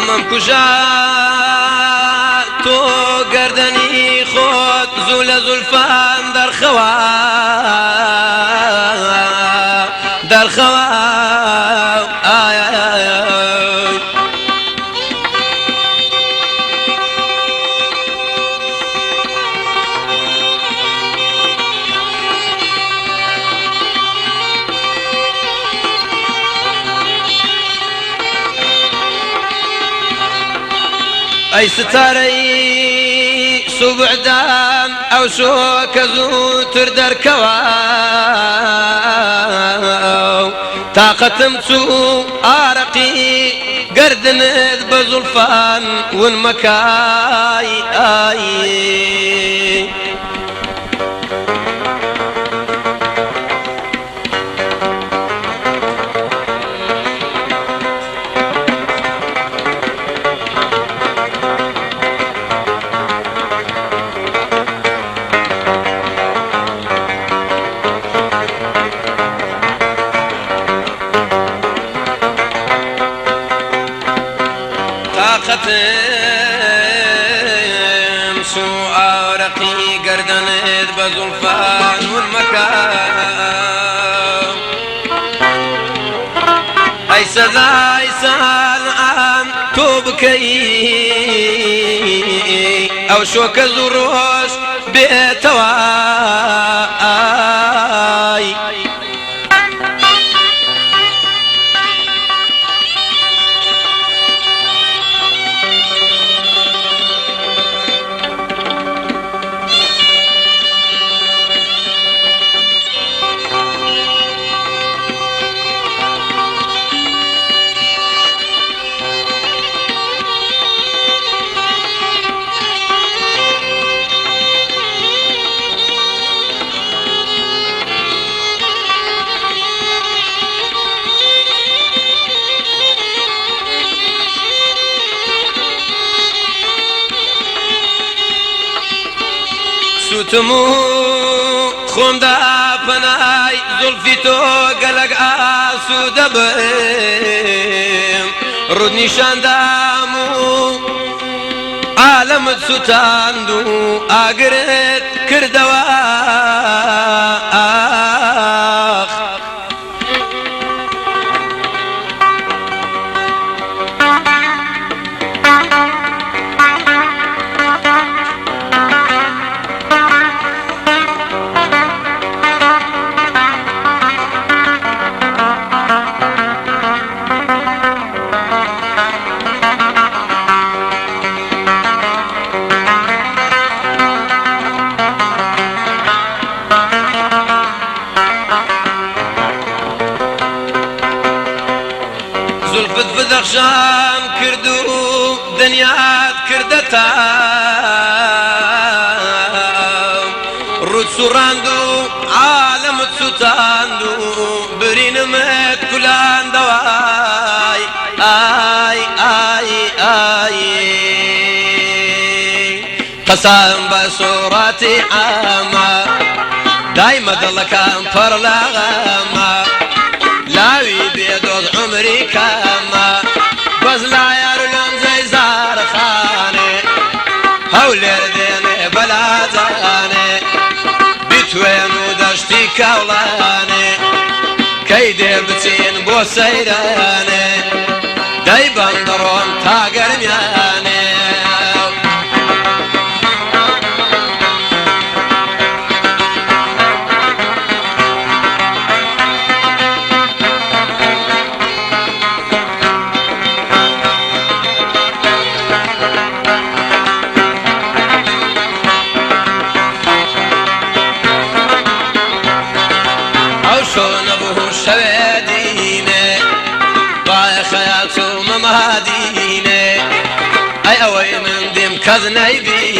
ممکوشا تو گردنی خود زول زلفان در خوا آی آی آی أي ستاري صبع دام أو شوك زوتر دركوا طاقة متو أرقي قردن بزلفان والمكاي آي ختم سوء رقي قردن بزلفان والمكان أي سذا يسال عن توبكي أو شوك الزروش بيتواي سوتمو خون دا پنای زلفی تو گلگ آسو دبیم رود نیشان دامو عالمت ستاندو آگرت کردوا زلفت بدخشان كردو دنيات كردتا رود سوراندو عالم ستاندو برين مت كلان دواي آي آي آي قسم بصورتي عامة دايما دلكان فرلاغما لاوي بيدوز عمري كما بزلا يرلون زي زار خاني هولير ديني بلازاني بتوين ودشتي كولاني كيدي بتين بو سيراني داي بندرون تاقر مياني شواديني باي خياتو ممهديني اي اوي من ديم كذني بي